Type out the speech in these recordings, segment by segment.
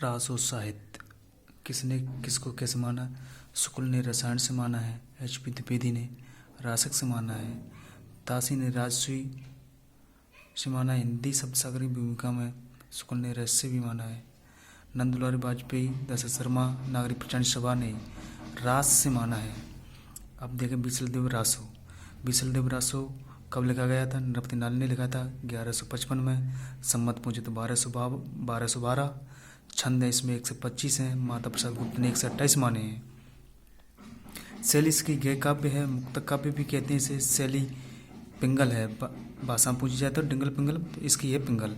रासो साहित्य। किसने किसको कैसे माना? शुक्ल ने रसायन से माना है, HP द्विवेदी ने रासक से माना है, तासी ने राजसूय से माना है, हिंदी शब्द सागर की भूमिका में शुक्ल ने रस से भी माना है, नंद दुलारी वाजपेयी, दशरथ शर्मा, नागरिक प्रचार सभा ने रास से माना है। अब देखें बीसलदेव रासो। बीसलदेव रासो कब लिखा गया था? नृपति नाल ने लिखा था 1155 में, सम्मत पूछे तो 1212, छंद है इसमें 125 हैं, माता प्रसाद गुप्त ने 128 माने हैं। शैली इसकी गय काव्य है, मुक्तक काव्य भी कहते हैं इसे। शैली पिंगल है, भाषा पूछी जाए तो डिंगल पिंगल, तो इसकी है पिंगल।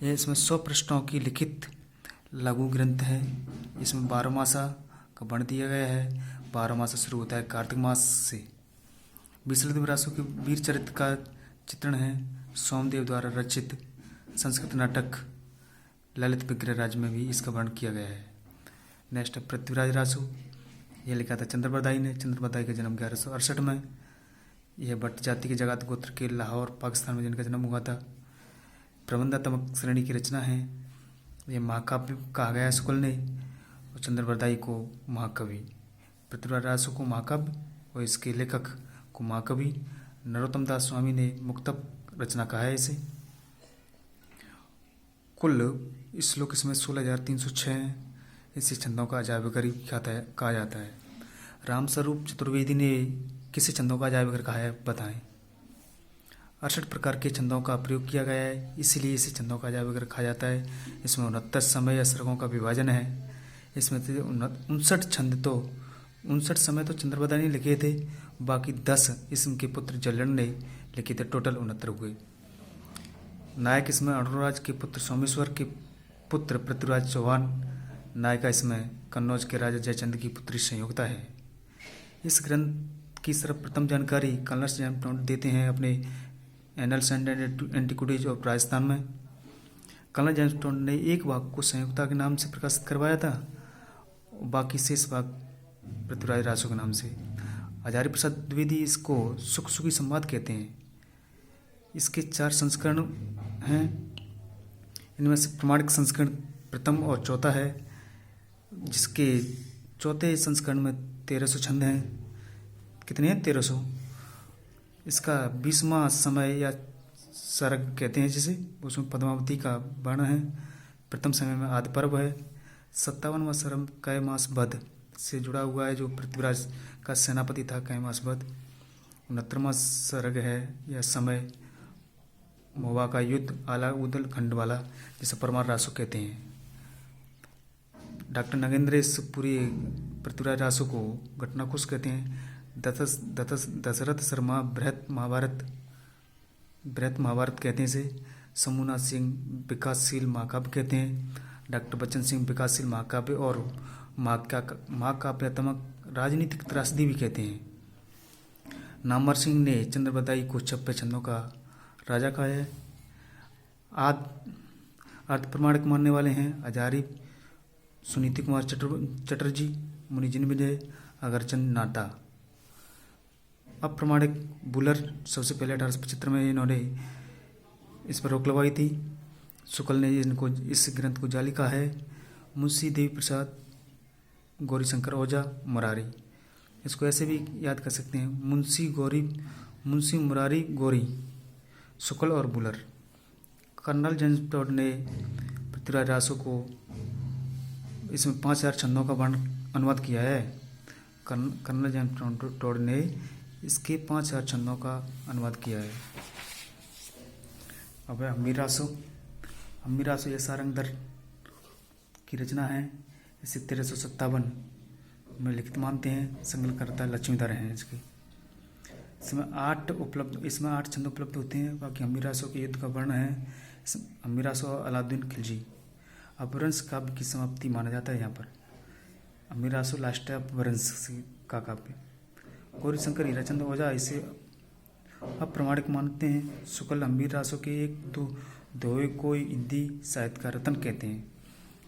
यह इसमें 100 पृष्ठों की लिखित लघु ग्रंथ है। इसमें 12 मासा का वर्ण दिया गया है। 12 मासा शुरू होता है कार्तिक मास से। बीसलदेव रासो के वीर चरित्र का चित्रण है। सोमदेव द्वारा रचित संस्कृत नाटक ललित विग्रहराज में भी इसका वर्णन किया गया है। नेक्स्ट है पृथ्वीराज रासो। यह लिखा था चंद्रबरदाई ने। चंद्रबरदाई का जन्म 1168 में। यह भट्ट जाति के जगात गोत्र के लाहौर पाकिस्तान में जिनका जन्म हुआ था। प्रबंधात्मक श्रेणी की रचना है। यह महाकाव्य कहा गया है शुक्ल ने, और चंद्रबरदाई को महाकवि। पृथ्वीराज रासो को महाकाव्य और इसके लेखक को महाकवि। नरोत्तम दास स्वामी ने मुक्तक रचना कहा है इसे। कुल श्लोक इसमें 16,306 हैं। इसे छंदों का अजायब घर कहा जाता है। रामस्वरूप चतुर्वेदी ने किसे छंदों का अजायब घर कहा है, बताएं। 68 प्रकार के छंदों का प्रयोग किया गया है, इसीलिए इसे छंदों का अजायब घर कहा जाता है। इसमें 69 समय या सर्गों का विभाजन है। इसमें से 59 छंद तो 59 समय तो चंद्रबरदाई ने लिखे थे, बाकी 10 इसम के पुत्र जल्लड़ ने लिखे थे। टोटल 69 हुए। नायक इसमें अरुणराज के पुत्र सोमेश्वर के पुत्र पृथ्वीराज चौहान। नायिका इसमें कन्नौज के राजा जयचंद की पुत्री संयुक्ता है। इस ग्रंथ की सर्वप्रथम जानकारी कर्नल जेम्स टोंट देते हैं अपने annals and antiquities of Rajasthan में। कर्नल जेम्स टोंट ने एक भाग को संयुक्ता के नाम से प्रकाशित करवाया था, बाकी शेष भाग पृथ्वीराज रासो के नाम से। आचार्य प्रसाद द्विवेदी इसको सुख सुखी संवाद कहते हैं। इसके 4 संस्करण हैं। इनमें से प्रमाणिक संस्करण प्रथम और चौथा है, जिसके चौथे संस्करण में 1300 छंद हैं। कितने हैं? 1300। इसका 20वां समय या सरग कहते हैं जिसे, उसमें पद्मावती का वर्ण है। प्रथम समय में आदि पर्व है। 57वां सरग कैमास वध से जुड़ा हुआ है, जो पृथ्वीराज का सेनापति था कैमास वध। 69वां सरग है या समय मोवा का युद्ध आला उदल खंड वाला, जिसे परमार रासो कहते हैं। डॉक्टर नगेंद्र इस पूरी पृथ्वीराज रासो को घटनाकुश कहते हैं। दशरथ शर्मा बृहत महाभारत कहते हैं इसे। समूना सिंह विकासशील महाकाव्य कहते हैं। डॉक्टर बच्चन सिंह विकासशील महाकाव्य और महाकाव्यात्मक राजनीतिक त्रासदी भी कहते हैं। नामवर सिंह ने चंद्रबरदाई को 56 छंदों का राजा कहा है। अर्थ प्रमाणिक मानने वाले हैं आचार्य सुनीति कुमार चटर्जी, मुनिजिन विजय, अगरचंद नाटा। अप्रमाणिक बुलर सबसे पहले 1875 में इन्होंने इस पर रोक लगवाई थी। शुक्ल ने इनको इस ग्रंथ को जाली कहा है। मुंशी देवी प्रसाद, गौरीशंकर ओझा, मुरारी। इसको ऐसे भी याद कर सकते हैं, मुंशी मुरारी गौरी, शुक्ल और बुलर। कर्नल जेम्स टोड ने पृथ्वीराज रासो को इसमें 5000 छंदों का वर्ण अनुवाद किया है। कर्नल जेम्स टोड ने इसके 5000 छंदों का अनुवाद किया है। अब है हम्मीर रासो यह सारंगधर की रचना है। इसे 1357 में लिखित मानते हैं। संकलनकर्ता लक्ष्मीधर हैं इसके। इसमें 8 छंद उपलब्ध होते हैं। बाकी हम्मीर रासो के युद्ध का वर्ण है। हम्मीर रासो अलाउद्दीन खिलजी अपभ्रंश काव्य की समाप्ति माना जाता है। यहाँ पर हम्मीर रासो लास्ट अपभ्रंश का काव्य। गौरीशंकर हीराचंद ओझा इसे अप्रमाणिक मानते हैं। शुक्ल हम्मीर रासो के एक दोहे को हिंदी साहित्य का रतन कहते हैं।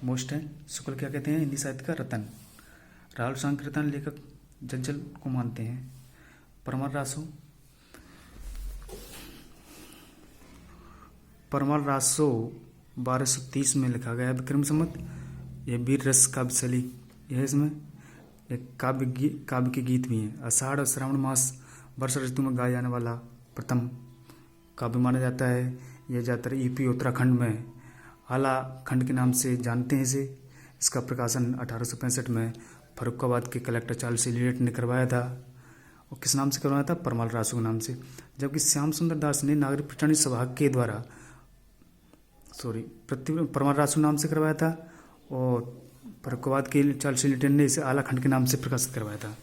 मोस्ट है शुक्ल क्या कहते हैं? हिंदी साहित्य का रतन। राहुल संकीर्तन लेखक जज्जल को मानते हैं। परमार रासो 1230 में लिखा गया विक्रम संवत यह वीर रस काव्य शैली यह है इसमें। एक काव्य के गीत भी हैं। आषाढ़ और श्रावण मास वर्षा ऋतु में गाया जाने वाला प्रथम काव्य माना जाता है। यह ज़्यादातर यूपी उत्तराखंड में आला खंड के नाम से जानते हैं इसे। इसका प्रकाशन 1865 में फर्रुखाबाद के कलेक्टर चार्ल्स एलियट ने करवाया था। और किस नाम से करवाया था? परमाल रासू के नाम से। जबकि श्याम सुंदर दास ने नागरिक प्रचारणी सभा के द्वारा परमाल रासू नाम से करवाया था और फर्रुखाबाद के चार्ल्स एलियट ने इसे आला खंड के नाम से प्रकाशित करवाया था।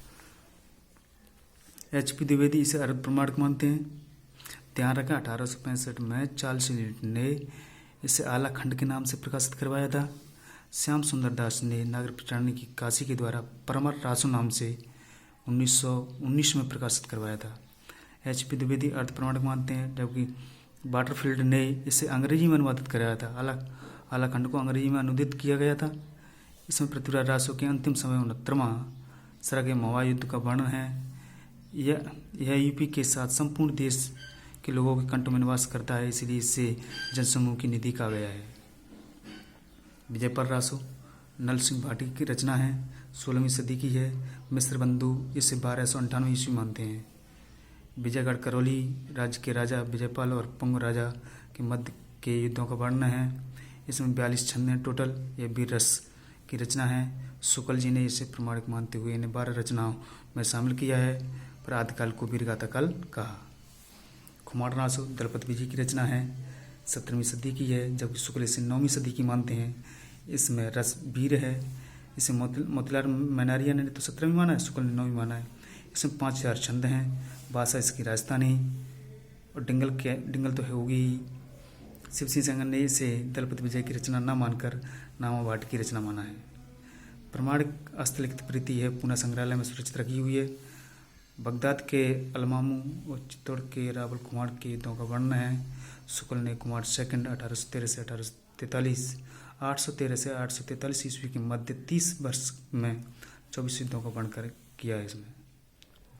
HP द्विवेदी इसे अर्ध प्रमाणिक मानते हैं। ध्यान रखें 1865 में चार्ल्स एलियट ने इसे आला खंड के नाम से प्रकाशित करवाया था। श्याम सुंदर दास ने नागरिक प्रचारणी की काशी के द्वारा परमाल रासू नाम से 1919 में प्रकाशित करवाया था। HP द्विवेदी अर्ध प्रमाणिक मानते हैं। जबकि वाटरफील्ड ने इसे अंग्रेजी में अनुवादित कराया था। आला खंड को अंग्रेजी में अनुदित किया गया था। इसमें पृथ्वीराज रासो के अंतिम समय 69वां सरग महुआ युद्ध का वर्णन है। यह यूपी के साथ संपूर्ण देश के लोगों के कंठों में निवास करता है, इसलिए इसे जनसमूह की निधि कहा गया है। विजयपाल रासो नल सिंह भाटी की रचना है, 16वीं सदी की है। मिस्र बंधु इसे 1298 ईस्वी मानते हैं। विजयगढ़ करौली राज्य के राजा विजयपाल और पंग राजा के मध्य के युद्धों का वर्णन है। इसमें 42 छंद हैं टोटल। यह वीर रस की रचना है। शुक्ल जी ने इसे प्रमाणिक मानते हुए इन्हें 12 रचनाओं में शामिल किया है, पर आदिकाल को वीरगाथा काल कहा। खुमार रासो दलपत विजय की रचना है, 17वीं सदी की है। जबकि शुक्ल इसे 9वीं सदी की मानते हैं। इसमें रस वीर है। इसे मोतीलाल मैनारिया ने तो 17वीं माना है, शुक्ल ने 9वीं माना है। इसमें 5000 छंद हैं। भाषा इसकी राजस्थानी और डिंगल तो होगी ही। शिव सिंह संगन ने इसे दलपति विजय की रचना न मानकर नामा भाट की रचना माना है। प्रमाणिक हस्तलिखित प्रति है, पुणे संग्रहालय में सुरक्षित रखी हुई है। बगदाद के अलमामू और चित्तौड़ के रावल कुमार के युद्धों का वर्णन है। शुक्ल ने कुमार सेकंड 1813 से 1843, 813 से 843 ईस्वी के मध्य 30 वर्ष में 24 युद्धों का वर्णन किया है इसमें।